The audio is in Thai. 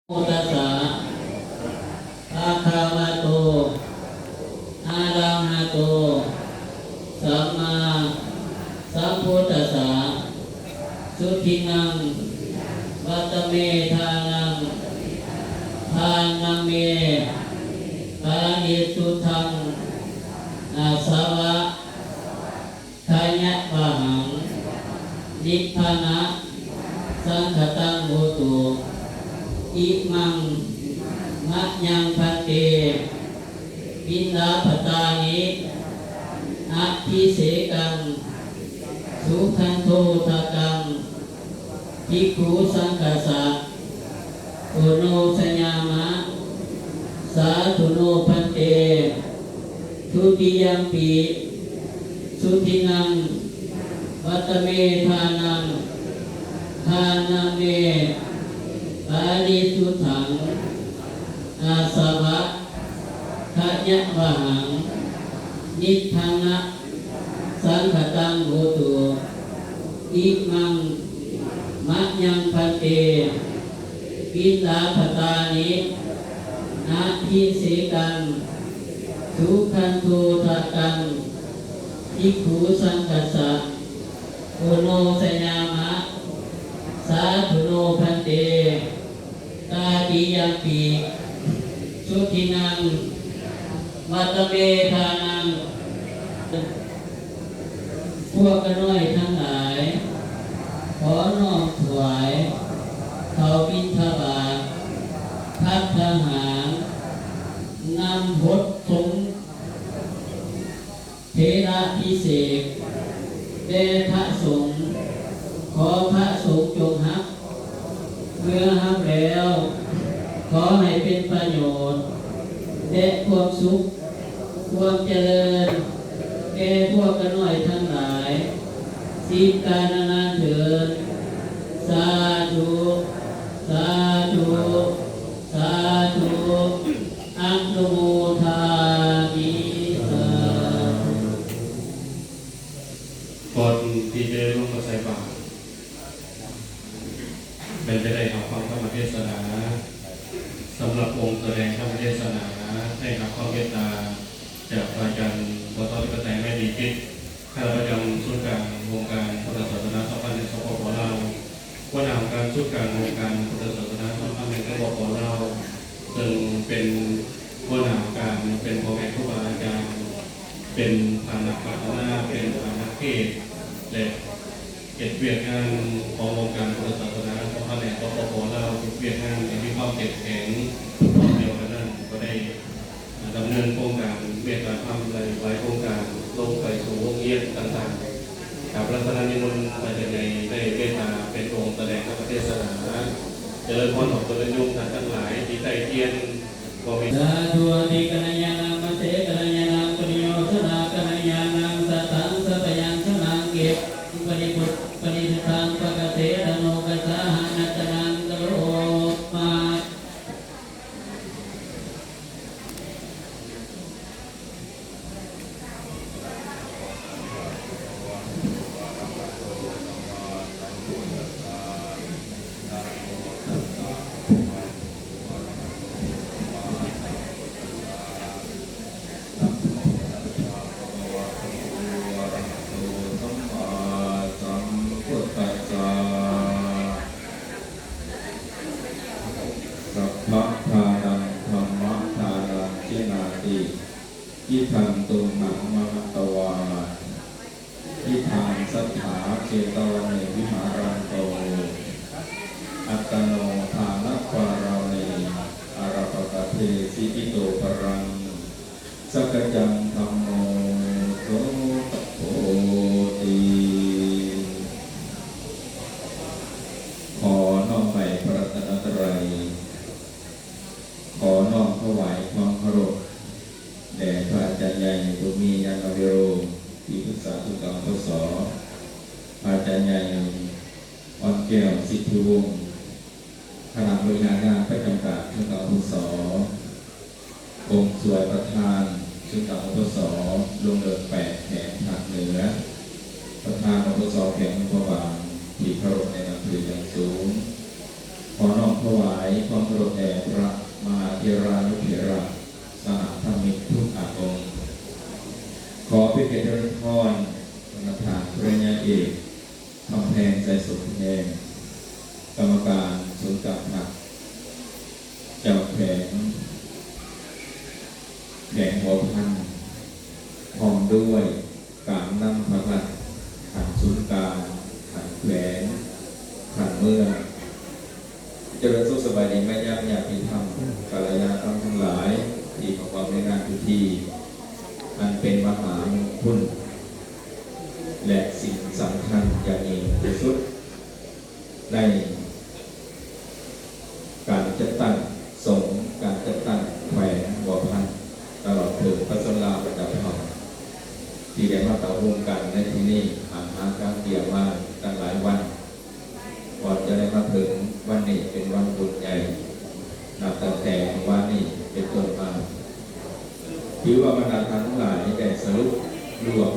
พุทธัสสะภะคะวะโตอะระหะโตสัมมาสัมพุทธัสสะสุทินังวัตเมธานังทานังเมปานิสุทังอาสวะทายะวะหังนิพพานะสังฆตังโหตุอิมังมะยังพันเตปิณาภตานิอะทิเสกังสุขันโททะกังภิกขุสังฆัสสะโอโนสัญญามะสาธุโนพันเตทุติยัมปิสุทินังวัตเมธานังทานาเมปาริสุทธังอาสวะทะยะวะหังนิพพานะสังฆตังโหตุอิมังมะยังพันเตปิณาภตานิอะทิเสกังสุขันโททะกังภิกขุสังฆัสสะโอโนสัญญามะสาธุโนพันเตตาติยัมปิสุทินังวัตเมธานังพวกกน้อยทั้งหลายขอน้อมถวายเขาบิณฑบาตภัตตาหารนำหดสงฆ์เถระพิเศษแด่พระสงฆ์ขอพระสงฆ์จงฮักเมื่อฮักแล้วขอให้เป็นประโยชน์และความสุขความเจริญแก่พวกกันหน่อยทั้งหลายสิบกาลนานเถิดสาธุสาธุสาธุอันโนโมทามิสาธุก่อนที่จะลงมาใส่บาตรเป็นไปได้รับฟังธรรมเทศนาสำหรับองค์แสดงธรรมเทศนาให้รับความเมตตาจากอาจารย์วัดที่กระแตไม่ดีคิดข้าราชการส่วนกลางวงการพุทธศาสนาสัมพันธ์ในสปปลาวว่านำการส่วนกลางวงการพุทธศาสนาสัมพันธ์ในสปปลาวซึ่งเป็นว่านำการเป็นพ่อแม่ครูบาอาจารย์เป็นฐานะพัฒนาเป็นฐานะเกศและเก็บเวียดงานของวงการพุทธศาสนาสัมพันธ์ในสปปลาวเวียดงานในที่ความเข้มแข็งเดียวกันนั้นก็ได้ดำเนินโครงการเมตตาธรรมหลายโครงการลงไปสู่วงเงียบต่างๆกับรัตนนิมนต์มาจากในได้เมตตาเป็นองค์แสดงพระเทศนาเจริญพรของตัวยุงทั้งหลายที่ใจเทียนบ่มีสาธุติกัลยาณังมัสเสกัลยาณังปุญโยชนะกัลยาณังสัตตังสัพยัญชนะเกตปฏิปุตปฏิทังปะกะเสธโนกัสสะหะนัตนังตโลมาอิทังตุมหังมหัตตวาอิทังสัทธาเจตวเนวิหารันโตอัตตโนทานัปาราเนอาราปตะเทสิกิโตปรังสักจังธัมโมโสตโพติขอน้อมไปพระรัตนตรัยขอน้อมถวายความเคารพแด่พระอาจารย์ใหญ่บุญมียานวิโรที่ปรึกษาทุกการทดสอบพระอาจารย์ใหญ่อ่อนแก้วสิทธิวงศ์คณะบริหารงานประจำการทุกการทดสอบองค์สวยประธานทุกการทดสอบลงเดิน8แห่งภาคเหนือประธานทดสอบแห่งพระบางที่เคารพในนามถืออย่างสูง ขอน้อมถวายความเคารพแด่พระมหาเถรานุเถระสหธรรมิกทุกองค์ขอเป็นเกียรติริพรประธานปริญญาเอกคำแพงใจสุขแพงกรรมการศูนย์กักหักเจ้าแผงหัวพันพร้อมด้วยการนำพระพักขันศูนย์กลางขันแขวนขันเมื่อเจริญสุขสบายดีแม่ย่าญาติธรรมกัลยาณธรรมทั้งหลายที่ประกอบในงานพิธีมันเป็นมหามงคลและสิ่งสำคัญอย่างยิ่งที่สุดในการจัดตั้งสงฆ์การจัดตั้งแขวงหัวพันตลอดถึงพระสลาประดับทองที่ได้มาต่อวงกันในที่นี้ผ่านมาการเกี่ยวมาตั้งหลายวันก่อนจะได้มาถึงวันนี้เป็นวันบุญใหญ่นับตั้งแต่วันนี้เป็นต้นมาถือว่าบรรดาท่านทั้งหลายได้สรุปรวบ